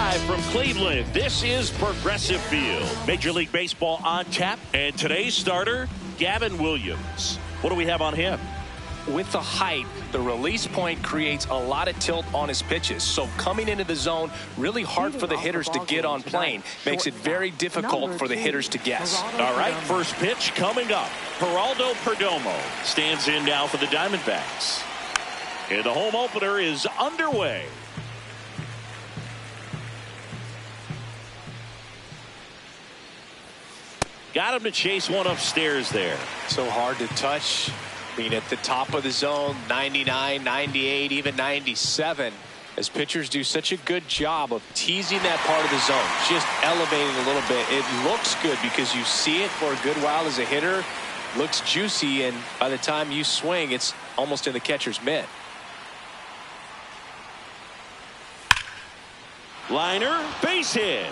Live from Cleveland, this is Progressive Field. Major League Baseball on tap, and today's starter, Gavin Williams. What do we have on him? With the height, the release point creates a lot of tilt on his pitches. So coming into the zone, really hard for the hitters to get on plane. Makes it very difficult for the hitters to guess. All right, first pitch coming up. Geraldo Perdomo stands in now for the Diamondbacks. And the home opener is underway. Got him to chase one upstairs there. So hard to touch. I mean, at the top of the zone, 99, 98, even 97. As pitchers do such a good job of teasing that part of the zone, just elevating a little bit. It looks good because you see it for a good while as a hitter. Looks juicy, and by the time you swing, it's almost in the catcher's mitt. Liner, base hit.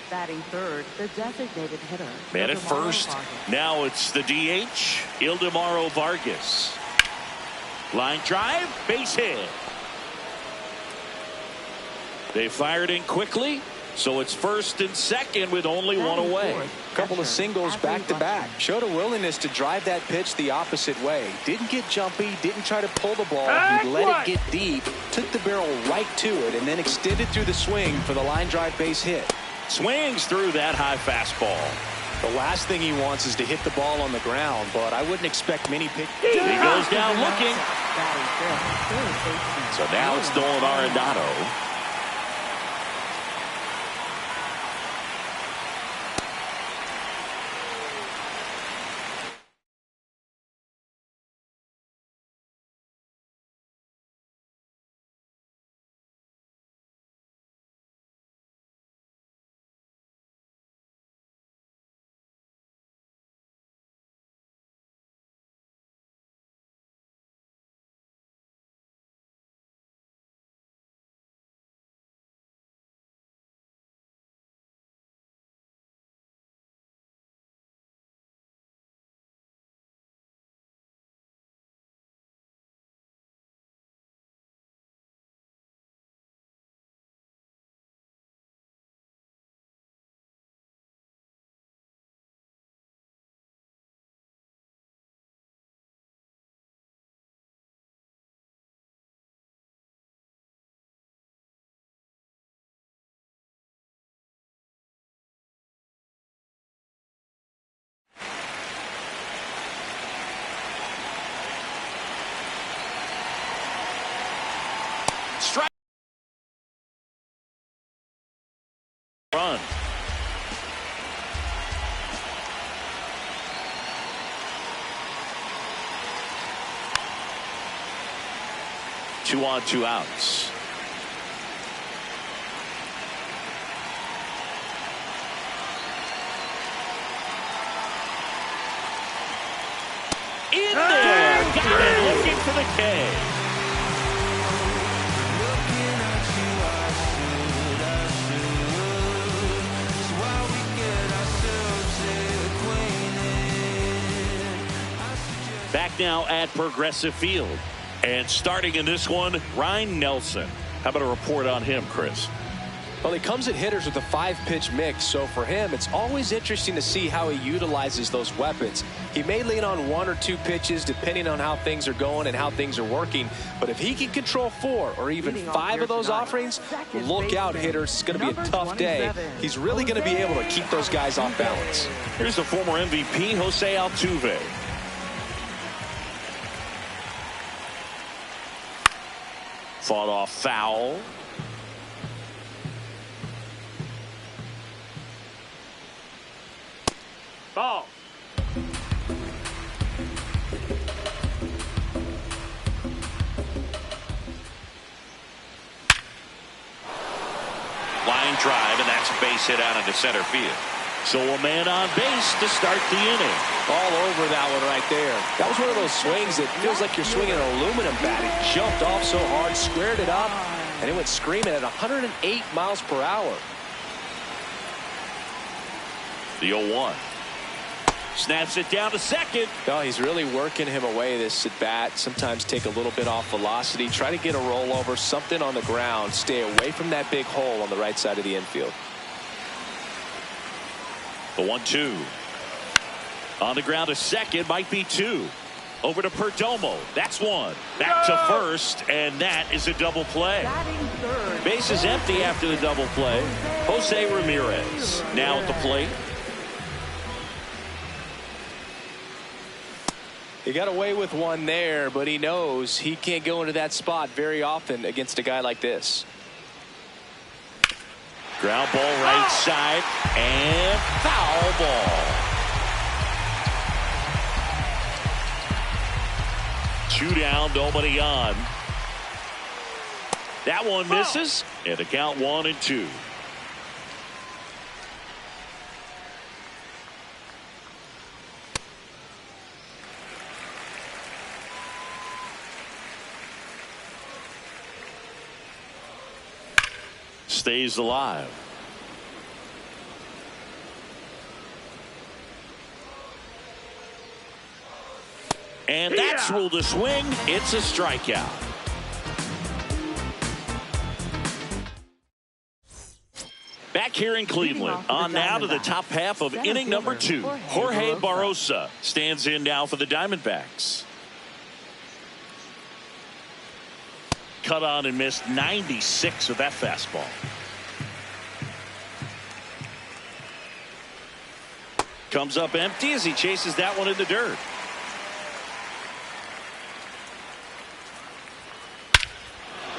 Batting third, the designated hitter. Man at first. Now it's the DH, Ildemaro Vargas. Line drive, base hit. They fired in quickly, so it's first and second with only one away. Couple of singles back to back. Showed a willingness to drive that pitch the opposite way. Didn't get jumpy, didn't try to pull the ball. He let it get deep, took the barrel right to it, and then extended through the swing for the line drive base hit. Swings through that high fastball. The last thing he wants is to hit the ball on the ground, but I wouldn't expect many pitches. He goes down looking. So now it's Nolan Arenado. Strike. Run. Two on, two outs. In there. Got it. Looking for the K. Back now at Progressive Field. And starting in this one, Ryan Nelson. How about a report on him, Chris? Well, he comes at hitters with a 5-pitch mix, so for him, it's always interesting to see how he utilizes those weapons. He may lean on 1 or 2 pitches depending on how things are going and how things are working, but if he can control 4 or even 5 of those offerings, look out, hitters. It's going to be a tough day. He's really going to be able to keep those guys off balance. Here's the former MVP, Jose Altuve. Fought off foul. Ball. Line drive, and that's a base hit out into center field. So a man on base to start the inning. All over that one right there. That was one of those swings that feels like you're swinging an aluminum bat. It jumped off so hard, squared it up, and it went screaming at 108 miles per hour. The 0-1. Snaps it down to second. No, he's really working him away this at bat. Sometimes take a little bit off velocity. Try to get a rollover, something on the ground. Stay away from that big hole on the right side of the infield. The 1-2. On the ground to second, might be two. Over to Perdomo. That's one. Back to first, and that is a double play. Base is empty after the double play. Jose Ramirez now at the plate. He got away with one there, but he knows he can't go into that spot very often against a guy like this. Ground ball right side, and foul ball. 2 down, nobody on. That one misses, and the count 1-2. Stays alive. And that's ruled a swing. It's a strikeout. Back here in Cleveland, on now to the top half of inning number 2. Jorge Barrosa stands in now for the Diamondbacks. Cut on and missed 96 of that fastball. Comes up empty as he chases that one in the dirt.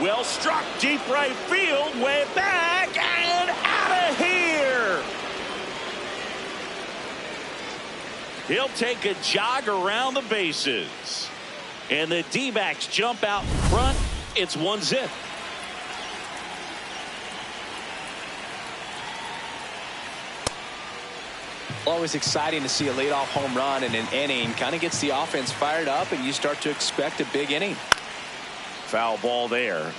Well struck, deep right field, way back and out of here. He'll take a jog around the bases. And the D-backs jump out in front. It's 1-0. Always exciting to see a leadoff home run in an inning. Kind of gets the offense fired up, and you start to expect a big inning. Foul ball there.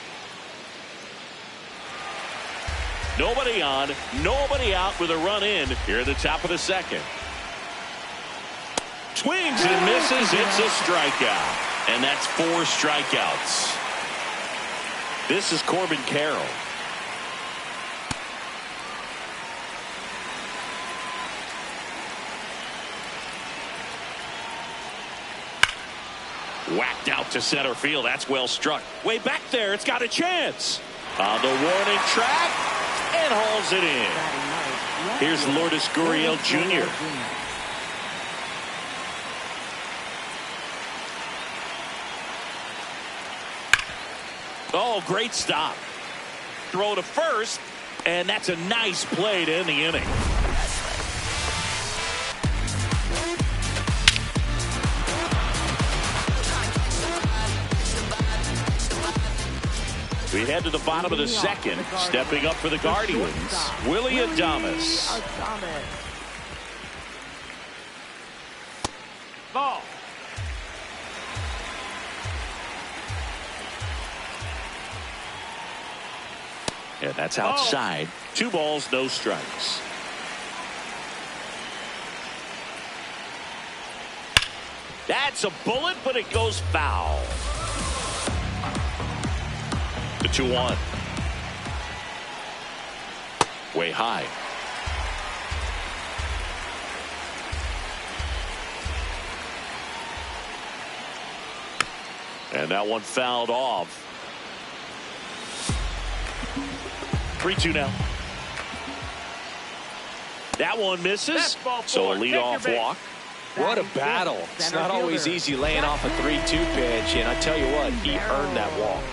Nobody on, nobody out with a run in here at the top of the second. Swings and misses. It's a strikeout. And that's 4 strikeouts. This is Corbin Carroll. Whacked out to center field. That's well struck. Way back there. It's got a chance. On the warning track and hauls it in. Here's Lourdes Gurriel Jr. Oh, great stop. Throw to first, and that's a nice play to end the inning. We head to the bottom of the second. Stepping up for the Guardians, Willy Adames. Ball. And that's outside. 2 balls, no strikes. That's a bullet, but it goes foul. The 2-1. Way high. And that one fouled off. 3-2 now. That one misses. So a leadoff walk. What a battle. It's not always easy laying off a 3-2 pitch, and I tell you what, he earned that walk.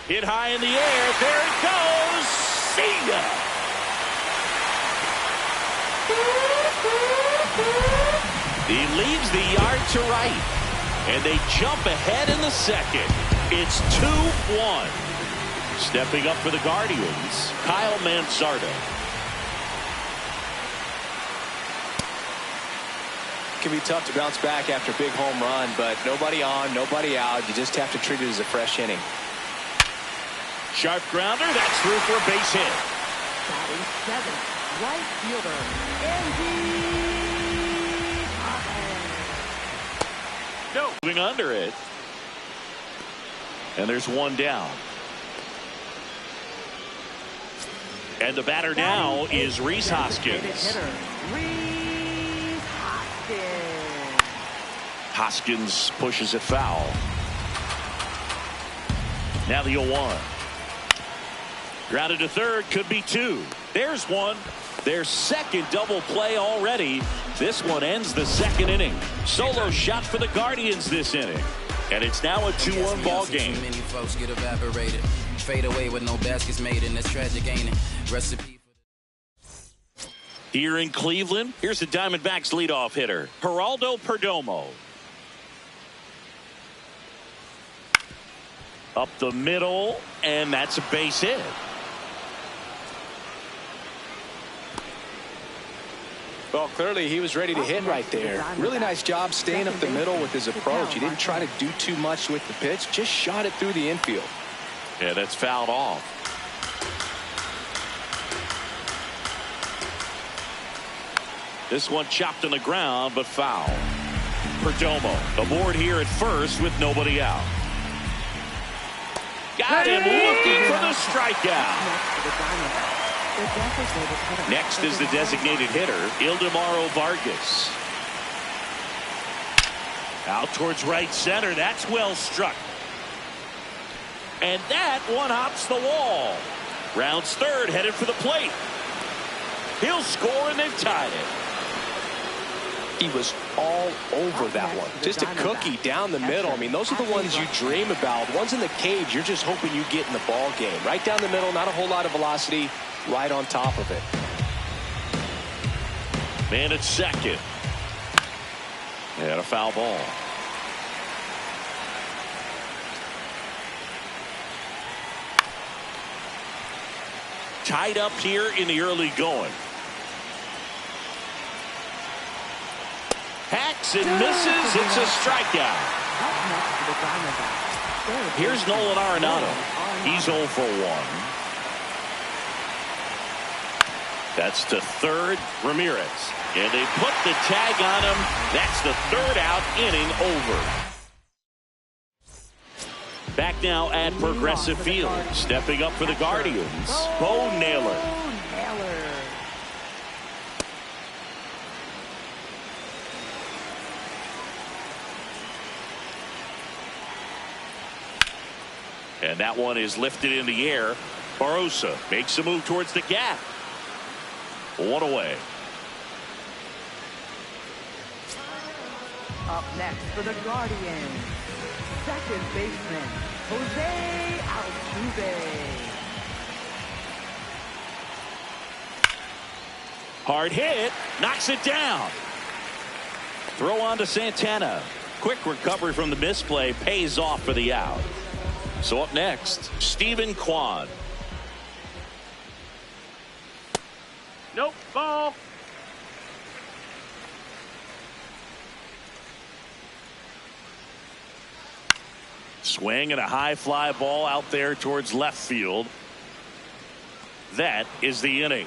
Hit high in the air. There it goes. See ya. He leaves the yard to right. And they jump ahead in the second. It's 2-1. Stepping up for the Guardians, Kyle Manzardo. It can be tough to bounce back after a big home run, but nobody on, nobody out. You just have to treat it as a fresh inning. Sharp grounder. That's through for a base hit. Batting 7th, right fielder, Andy Moving under it. And there's one down. And the batter now is Rhys Hoskins. Rhys Hoskins. Hoskins pushes it foul. Now the 0-1. Grounded to third, could be two. There's one. Their second double play already. This one ends the second inning. Solo shot for the Guardians this inning. And it's now a 2-1 ball game. Many folks get evaporated. Fade away with no baskets made, and that's tragic, ain't it? Recipe. Here in Cleveland, here's the Diamondbacks leadoff hitter, Geraldo Perdomo. Up the middle, and that's a base hit. Well, clearly he was ready to hit right there. Really nice job staying up the middle with his approach. He didn't try to do too much with the pitch, just shot it through the infield. Yeah, that's fouled off. This one chopped on the ground, but foul. Perdomo aboard here at first with nobody out. Got him looking for the strikeout. Next is the designated hitter, Ildemaro Vargas. Out towards right center. That's well struck. And that one hops the wall. Rounds third, headed for the plate. He'll score, and they've tied it. He was all over that one. Just a cookie down the middle. I mean, those are the ones you dream about. Ones in the cage, you're just hoping you get in the ball game. Right down the middle, not a whole lot of velocity, right on top of it. Man at second. And a foul ball. Tied up here in the early going. Hacks and misses. It's a strikeout. Here's Nolan Arenado. He's 0 for 1. That's to third, Ramirez. And they put the tag on him. That's the third out, inning over. Back now at Progressive Field. Stepping up for the Guardians, Bo Naylor. And that one is lifted in the air. Barosa makes a move towards the gap. One away. Up next for the Guardians, second baseman, Jose Altuve. Hard hit, knocks it down. Throw on to Santana. Quick recovery from the misplay, pays off for the out. So up next, Stephen Kwan. Nope, ball. Swing and a high fly ball out there towards left field. That is the inning.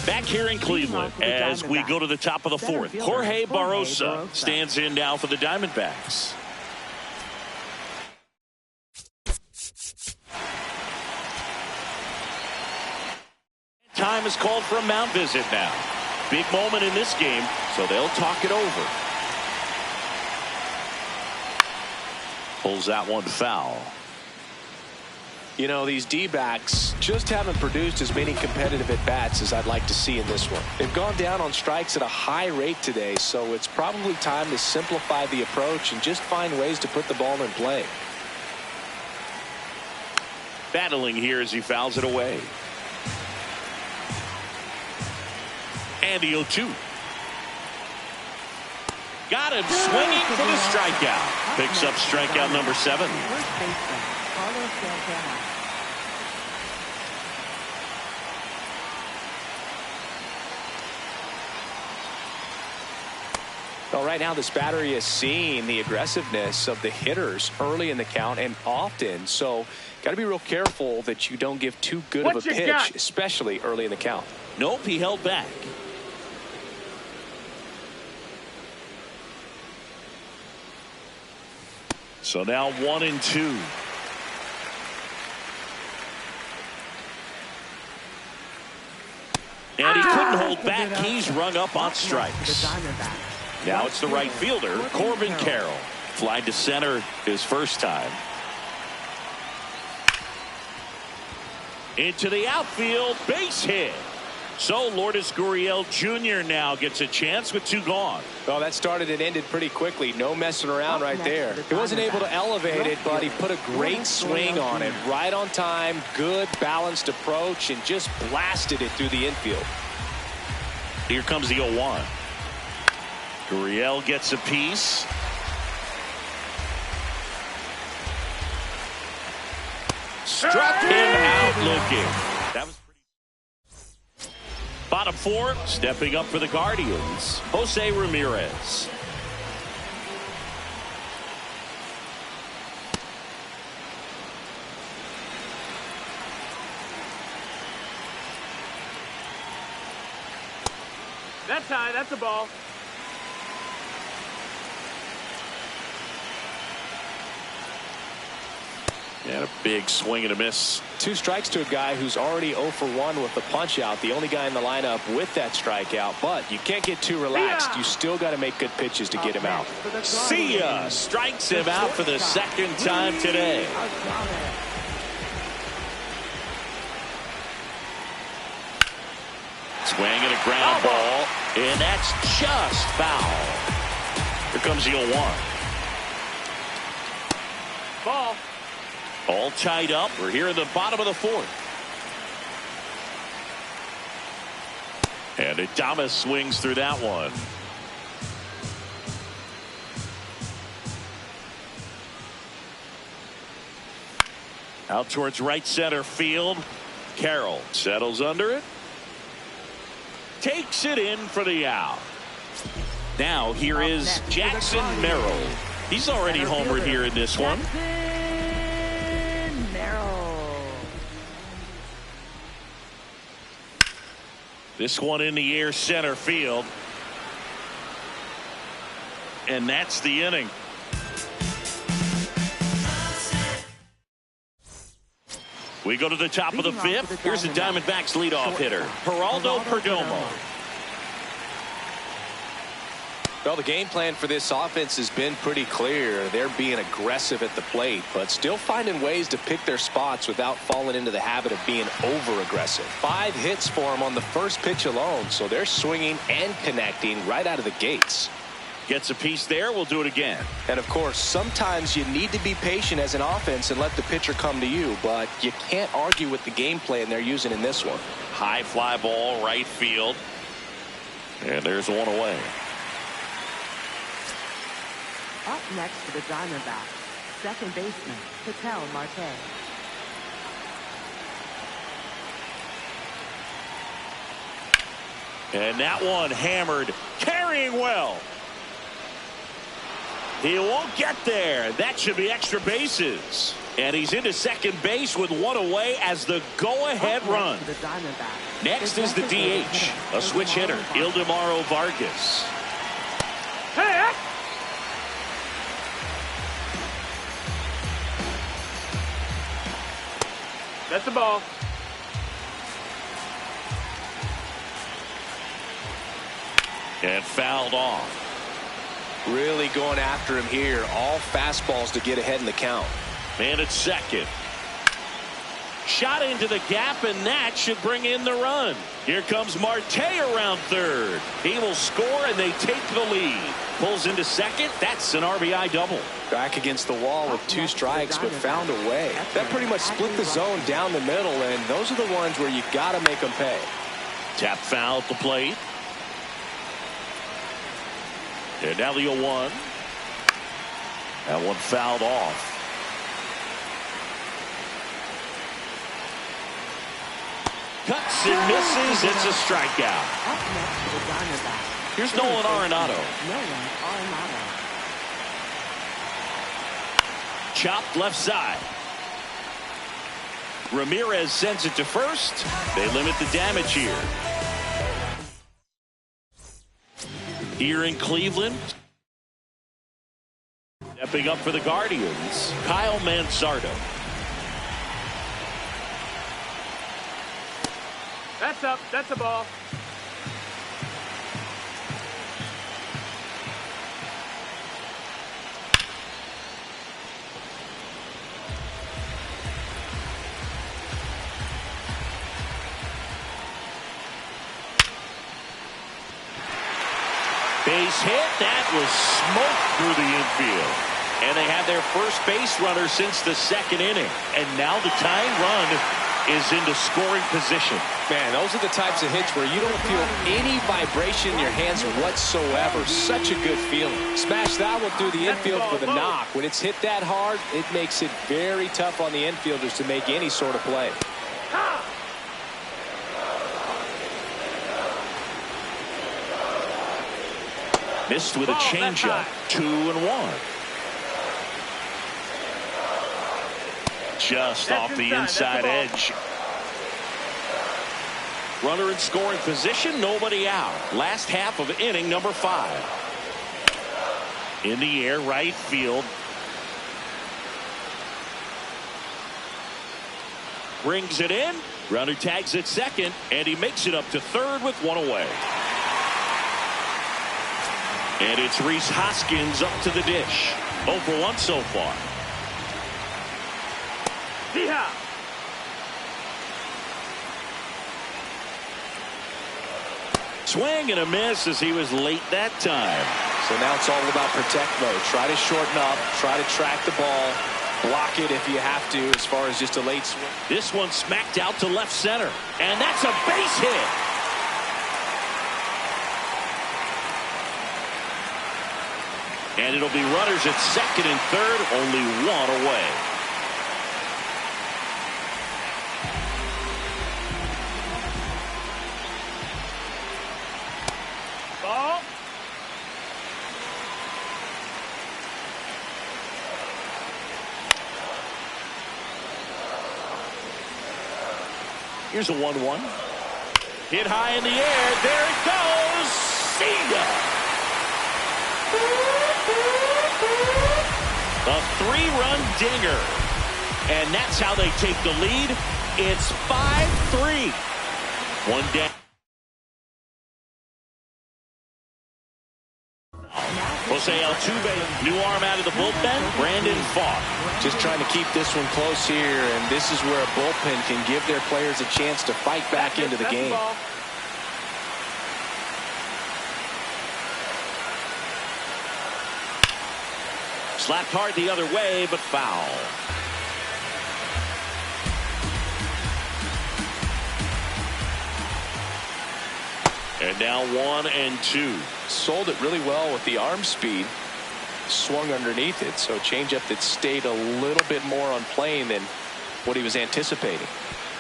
Back here in Cleveland as we go to the top of the fourth. Jorge Barosa stands in now for the Diamondbacks. Time is called for a mound visit now. Big moment in this game, so they'll talk it over. Pulls that one foul. You know, these D-backs just haven't produced as many competitive at-bats as I'd like to see in this one. They've gone down on strikes at a high rate today, so it's probably time to simplify the approach and just find ways to put the ball in play. Battling here as he fouls it away. And the 0-2. Got him swinging for the strikeout. Picks up strikeout number 7. Well, right now this battery is seeing the aggressiveness of the hitters early in the count and often. So got to be real careful that you don't give too good of a pitch, especially early in the count. Nope, he held back. So now 1-2. And he couldn't hold back. He's rung up on strikes. Now it's the right fielder, Corbin Carroll. Flied to center his first time. Into the outfield, base hit. So Lourdes Gurriel Jr. now gets a chance with 2 gone. Well, that started and ended pretty quickly. No messing around right there. He wasn't able to elevate it, but he put a great swing on it. Right on time, good balanced approach, and just blasted it through the infield. Here comes the 0-1. Gurriel gets a piece. Struck him out looking. That was pretty. Bottom 4, stepping up for the Guardians, Jose Ramirez. That's high. That's a ball. And a big swing and a miss. 2 strikes to a guy who's already 0 for 1 with the punch out. The only guy in the lineup with that strikeout. But you can't get too relaxed. You still got to make good pitches to get him out. See ya! Strikes him out for the second time today. Swing and a ground ball. And that's just foul. Here comes the 0-1. Ball. All tied up. We're here in the bottom of the 4th. And Adames swings through that one. Out towards right center field. Carroll settles under it. Takes it in for the out. Now here is Jackson Merrill. He's already homered here in this one. This one in the air center field. And that's the inning. We go to the top of the 5th. Here's the Diamondbacks leadoff hitter, Geraldo Perdomo. Well, the game plan for this offense has been pretty clear. They're being aggressive at the plate, but still finding ways to pick their spots without falling into the habit of being over-aggressive. 5 hits for them on the first pitch alone, so they're swinging and connecting right out of the gates. Gets a piece there. We'll do it again. And, of course, sometimes you need to be patient as an offense and let the pitcher come to you, but you can't argue with the game plan they're using in this one. High fly ball, right field. And there's one away. Up next for the Diamondbacks, second baseman, Ketel Marte. And that one hammered, carrying well. He won't get there. That should be extra bases. And he's into second base with 1 away as the go-ahead run. Next is the DH, a switch hitter, Ildemaro Vargas. Hey! That's a ball. And fouled off. Really going after him here. All fastballs to get ahead in the count. Man at second. Shot into the gap, and that should bring in the run. Here comes Marte around third. He will score, and they take the lead. Pulls into second. That's an RBI double. Back against the wall with 2 strikes, but found a way. That pretty much split the zone down the middle, and those are the ones where you got to make them pay. Tap foul at the plate. And now the 0-1. That one fouled off. Cuts and misses. It's a strikeout. Here's Nolan Arenado. Nolan Arenado. Chopped left side. Ramirez sends it to first. They limit the damage here. Here in Cleveland, stepping up for the Guardians, Kyle Manzardo. That's up. That's a ball. Base hit. That was smoked through the infield. And they have their first base runner since the second inning. And now the tying run is into scoring position. Man, those are the types of hits where you don't feel any vibration in your hands whatsoever. Such a good feeling. Smash that one through the infield for the knock. When it's hit that hard, it makes it very tough on the infielders to make any sort of play. Missed with a changeup. 2-1. Just off the inside edge. Runner in scoring position, nobody out. Last half of inning number 5. In the air, right field. Brings it in. Runner tags at second, and he makes it up to third with one away. And it's Rhys Hoskins up to the dish. 0 for 1 so far. Yeehaw! Swing and a miss as he was late that time. So now it's all about protect mode. Try to shorten up, try to track the ball, block it if you have to as far as just a late swing. This one smacked out to left center. And that's a base hit. And it'll be runners at second and third, only one away. Ball. Here's a 1-1. Hit high in the air. There it goes. See ya. A 3-run dinger. And that's how they take the lead. It's 5-3. One down. Jose Altuve, new arm out of the bullpen. Brandon Pfaadt. Just trying to keep this one close here, and this is where a bullpen can give their players a chance to fight back into the game. Slapped hard the other way, but foul. And now 1-2. Sold it really well with the arm speed. Swung underneath it, so a changeup that stayed a little bit more on plane than what he was anticipating.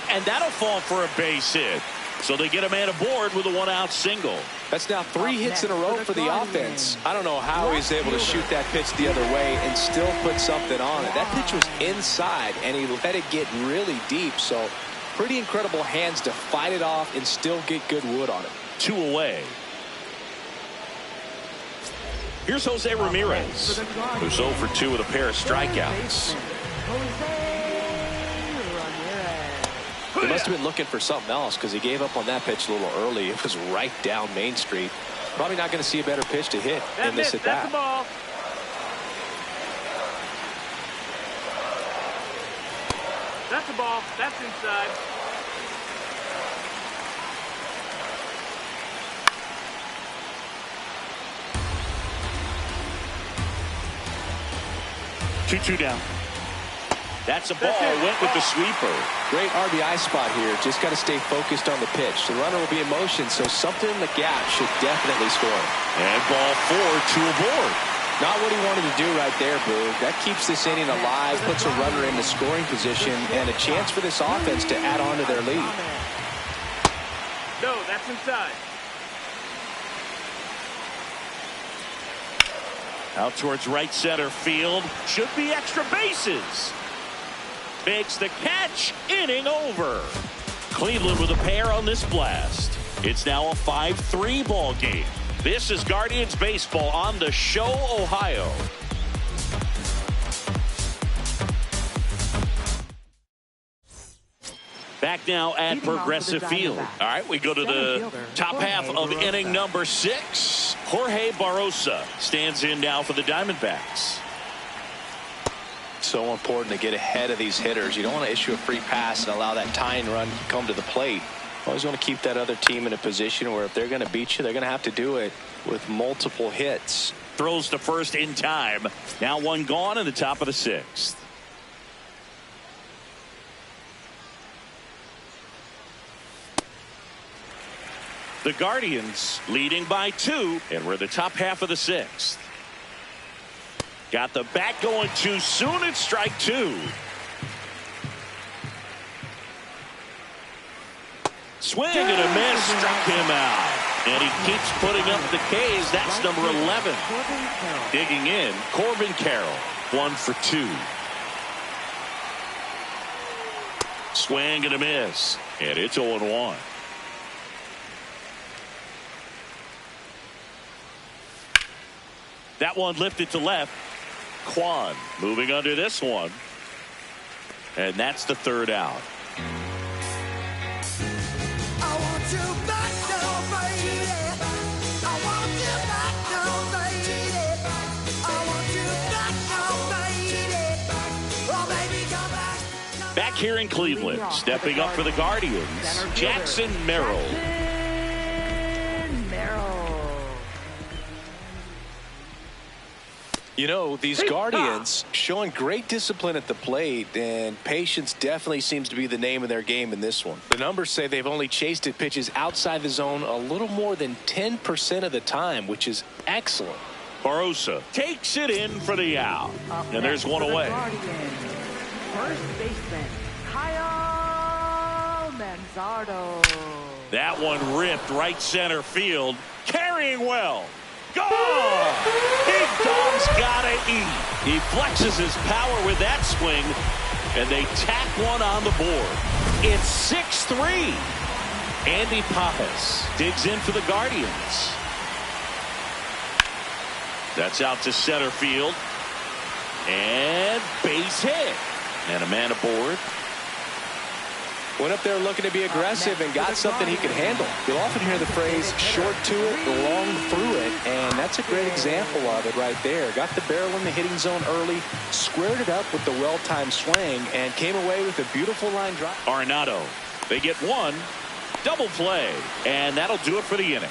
And that'll fall for a base hit. So they get a man aboard with a 1-out single. That's now 3 hits in a row for the offense. I don't know how he's able to shoot that pitch the other way and still put something on it. That pitch was inside, and he let it get really deep. So pretty incredible hands to fight it off and still get good wood on it. 2 away. Here's Jose Ramirez, who's 0 for 2 with a pair of strikeouts. They must have been looking for something else because he gave up on that pitch a little early. It was right down Main Street. Probably not going to see a better pitch to hit in this at bat. That's the ball. That's the ball. That's inside. Two down. That's a ball. Went with the sweeper. Great RBI spot here. Just got to stay focused on the pitch. The runner will be in motion, so something in the gap should definitely score. And ball 4, 2 aboard. Not what he wanted to do right there, Boog. That keeps this inning alive, puts a runner in the scoring position, and a chance for this offense to add on to their lead. No, that's inside. Out towards right center field. Should be extra bases. Makes the catch. Inning over. Cleveland with a pair on this blast. It's now a 5-3 ball game. This is Guardians baseball on the Show, Ohio. Back now at Progressive Field. All right, we go to the top half of inning number 6. Jorge Barrosa stands in now for the Diamondbacks. So important to get ahead of these hitters. You don't want to issue a free pass and allow that tying run to come to the plate. Always want to keep that other team in a position where if they're going to beat you, they're going to have to do it with multiple hits. Throws to first in time. Now one gone in the top of the 6th. The Guardians leading by 2, and we're the top half of the 6th. Got the bat going too soon. It's strike 2. Swing and a miss, struck him out. And he keeps putting up the Ks. That's number 11. Digging in, Corbin Carroll, 1 for 2. Swing and a miss, and it's 0-1. That one lifted to left. Kwan moving under this one. And that's the 3rd out. Back here in Cleveland, stepping up for the Guardians, Jackson Merrill. You know, these Guardians showing great discipline at the plate, and patience definitely seems to be the name of their game in this one. The numbers say they've only chased at pitches outside the zone a little more than 10% of the time, which is excellent. Barrosa takes it in for the out. And there's one away. First baseman, Kyle Manzardo. That one ripped right center field. Carrying well. Gone! Big Dog's gotta eat. He flexes his power with that swing, and they tack one on the board. It's 6-3. Andy Pappas digs in for the Guardians. That's out to center field. And base hit. And a man aboard. Went up there looking to be aggressive and got something he could handle. You'll often hear the phrase short to it, long through it, and that's a great example of it right there. Got the barrel in the hitting zone early, squared it up with the well-timed swing, and came away with a beautiful line drive. Arenado, they get one, double play, and that'll do it for the inning.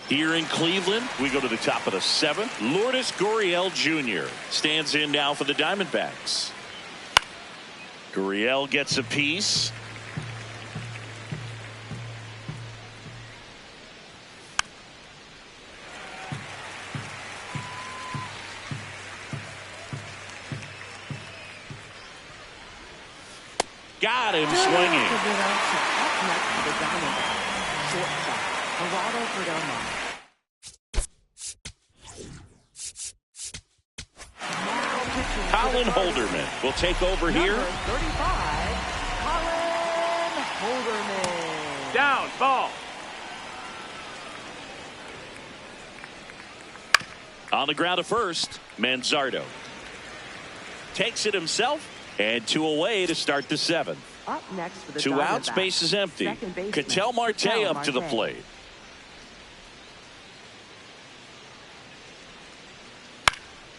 Here in Cleveland, we go to the top of the 7th. Lourdes Gurriel Jr. stands in now for the Diamondbacks. Gurriel gets a piece. Got him swinging. Gerardo Perdomo. Colin Holderman will take over here. Number 35, Colin Holderman. Down, ball. On the ground to first, Manzardo takes it himself, and 2 away to start the 7th. Up next for the 2 outs, base is empty. Ketel Marte up to the plate.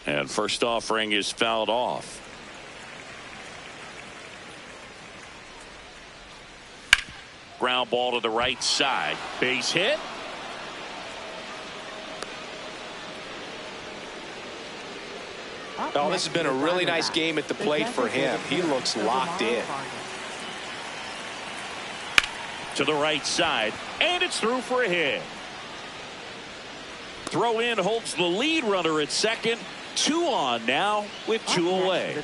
And first offering is fouled off. Ground ball to the right side. Base hit. Oh, this has been a really nice game at the plate for him. He looks locked in. To the right side, and it's through for a hit. Throw in holds the lead runner at second. 2 on now with 2 away.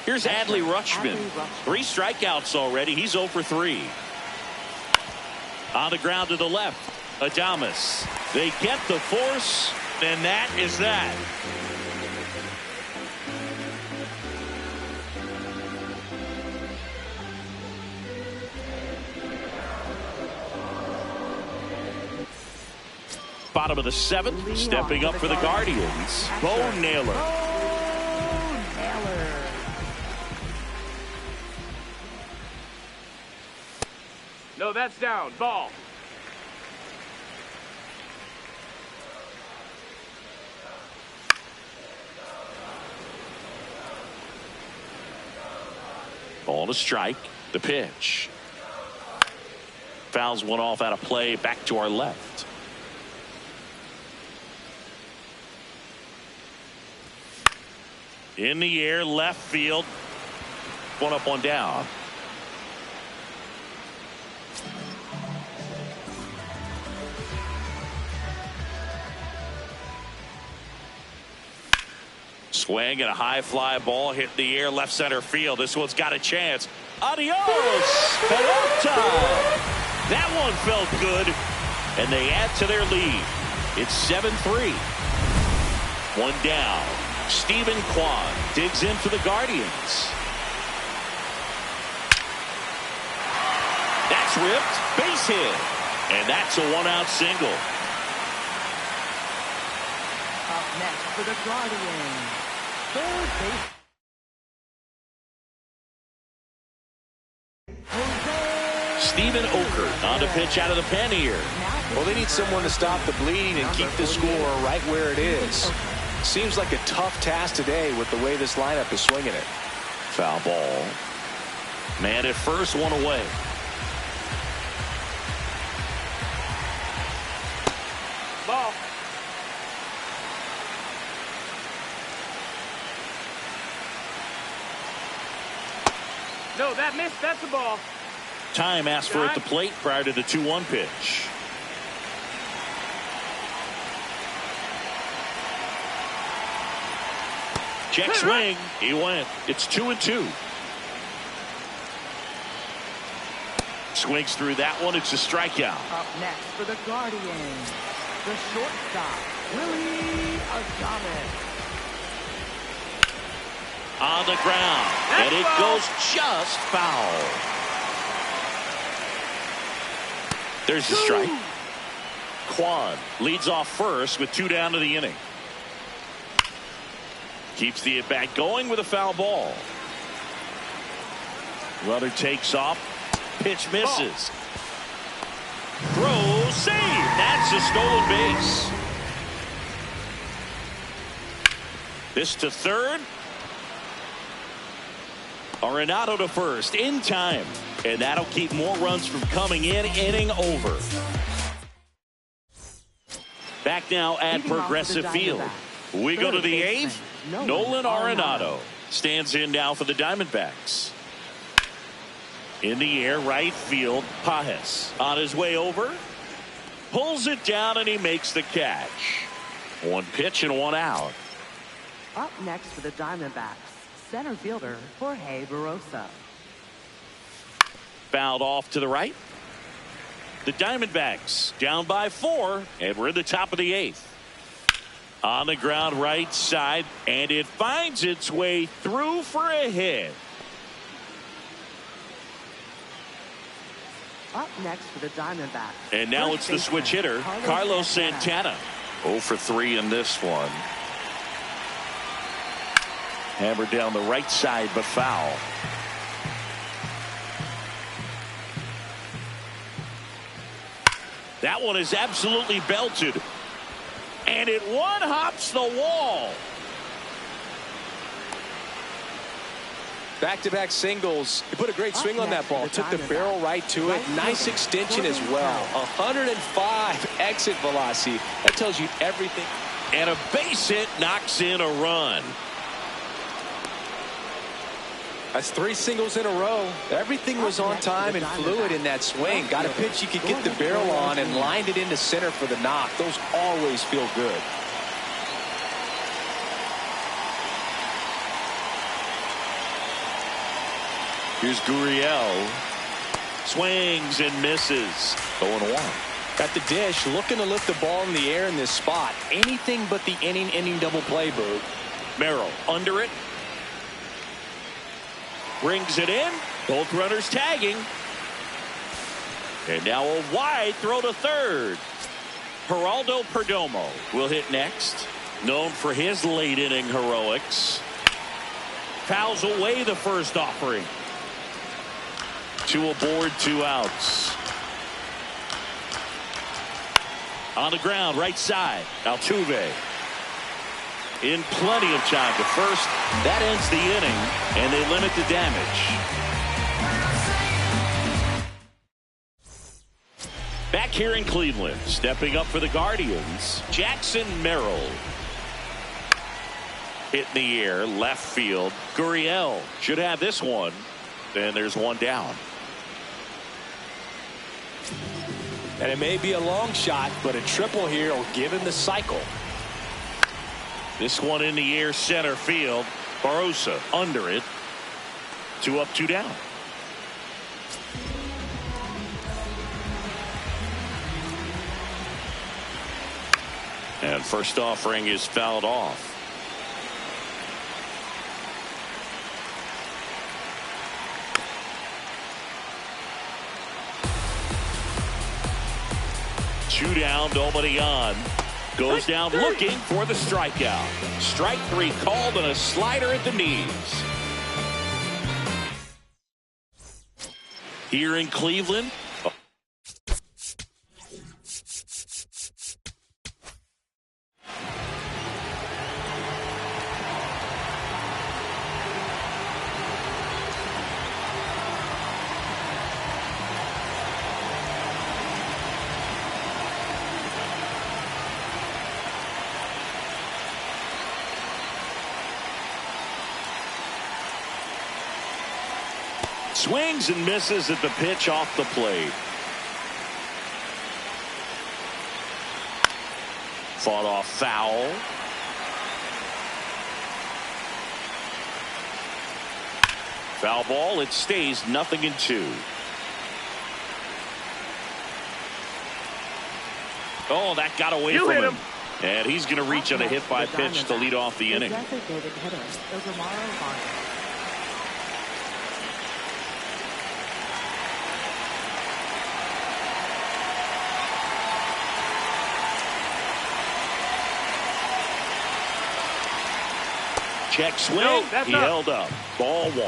Here's Adley Rutschman. 3 strikeouts already. He's 0 for 3. On the ground to the left, Adames. They get the force, and that is that. Bottom of the seventh, stepping up for the Guardians, Bo Naylor. No, that's down. Ball. Ball to strike. The pitch. Fouls one off out of play. Back to our left. In the air, left field. One up, one down. Swing and a high fly ball hit the air left center field. This one's got a chance. Adios! Pelota! That one felt good. And they add to their lead. It's 7-3. One down. Stephen Kwan digs in for the Guardians. That's ripped. Base hit. And that's a one-out single. Up next for the Guardians, third base. Stephen Okert on the pitch out of the pen here. Well, they need someone to stop the bleeding and keep the score right where it is. Seems like a tough task today with the way this lineup is swinging it. Foul ball. Man at first, one away. Ball. No, that missed. That's a ball. Time asked for at the plate prior to the 2-1 pitch. Check swing. He went. It's 2-2. Swings through that one. It's a strikeout. Up next for the Guardians, the shortstop, Willie Adames. On the ground. And it goes just foul. There's the strike. Kwan leads off first with 2 down to the inning. Keeps the at-bat going with a foul ball. Runner takes off. Pitch misses. Throw, save. That's a stolen base. This to third. Arenado to first in time. And that'll keep more runs from coming in. Inning over. Back now at Progressive Field. We go to the 8th. Nolan Arenado stands in now for the Diamondbacks. In the air, right field, Pages on his way over. Pulls it down and he makes the catch. One pitch and one out. Up next for the Diamondbacks, center fielder Jorge Barosa. Fouled off to the right. The Diamondbacks down by 4, and we're in the top of the 8th. On the ground right side, and it finds its way through for a hit. Up next for the Diamondbacks. And now it's the switch hitter, Carlos Santana. 0 for 3 in this one. Hammered down the right side, but foul. That one is absolutely belted. And it one-hops the wall. Back-to-back singles. He put a great swing on that ball. Took the barrel right to it. Nice extension as well. 105 exit velocity. That tells you everything. And a base hit knocks in a run. That's 3 singles in a row. Everything was on time and fluid in that swing. Got a pitch you could get the barrel on and lined it into center for the knock. Those always feel good. Here's Gurriel. Swings and misses. 0-1. At the dish, looking to lift the ball in the air in this spot. Anything but the inning double play, Boog. Merrill under it. Brings it in. Both runners tagging. And now a wide throw to third. Geraldo Perdomo will hit next. Known for his late inning heroics. Fouls away the first offering. 2 aboard, 2 outs. On the ground, right side. Altuve. In plenty of time to first. That ends the inning, and they limit the damage. Back here in Cleveland, stepping up for the Guardians, Jackson Merrill. Hit in the air, left field. Gurriel should have this one. And there's one down. And it may be a long shot, but a triple here will give him the cycle. This one in the air, center field. Barosa under it. 2 up, 2 down. And first offering is fouled off. Two down, nobody on. Goes down looking for the strikeout. Strike 3 called and a slider at the knees. Here in Cleveland. Swings and misses at the pitch off the plate. Fought off foul. Foul ball. It stays 0-2. Oh, that got away from him. And he's going to reach on a hit by pitch to lead off the inning. Check swing. No, he held up. Ball 1.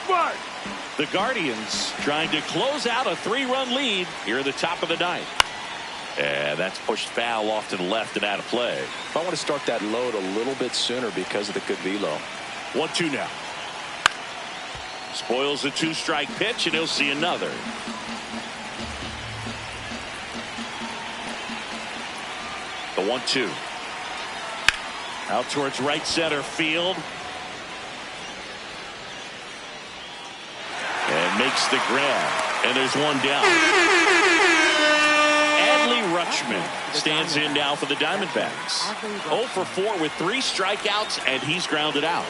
Mark. The Guardians trying to close out a 3-run lead here at the top of the 9th. And that's pushed foul off to the left and out of play. I want to start that load a little bit sooner because of the good velo. 1-2 now. Spoils the 2-strike pitch, and he'll see another. The 1-2. Out towards right center field. And makes the grab. And there's one down. Adley Rutschman stands in now for the Diamondbacks. 0 for 4 with 3 strikeouts, and he's grounded out.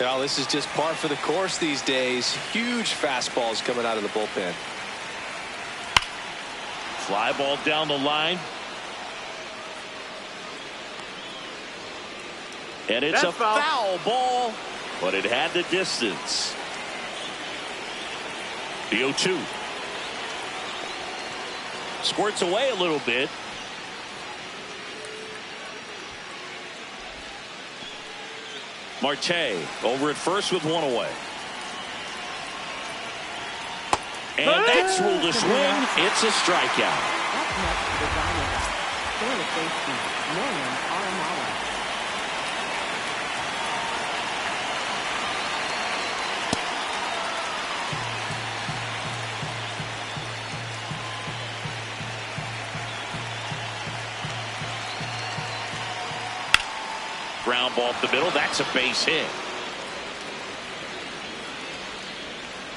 Now, this is just par for the course these days. Huge fastballs coming out of the bullpen. Fly ball down the line. And it's a foul ball, but it had the distance. The 0-2. Squirts away a little bit. Marte over at first with 1 away. And that's ruled a swing. It's a strikeout. Up next, the Diamondbacks. Third baseman, William Arenado. Ground ball up the middle. That's a base hit.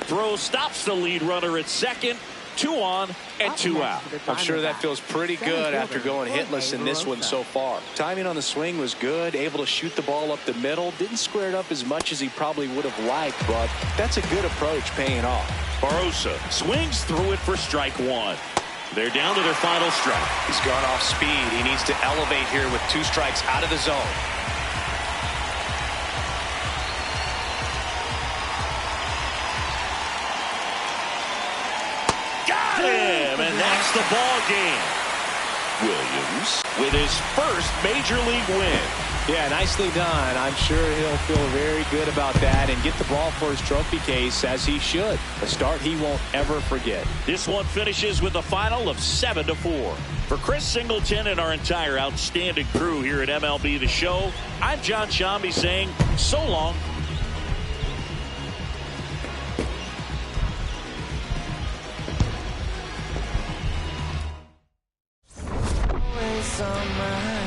throw stops the lead runner at second. 2 on and 2 out. I'm sure that feels pretty good after going hitless in this one so far. Timing on the swing was good, able to shoot the ball up the middle. Didn't square it up as much as he probably would have liked, but that's a good approach paying off. Barosa swings through it for strike 1. They're down to their final strike. He's gone off speed. He needs to elevate here with 2 strikes out of the zone. Him, and that's the ball game. Williams with his first major league win. Yeah, nicely done. I'm sure he'll feel very good about that and get the ball for his trophy case, as he should. A start he won't ever forget. This one finishes with a final of 7-4. For Chris Singleton and our entire outstanding crew here at MLB The Show, I'm John Shambi saying so long. On my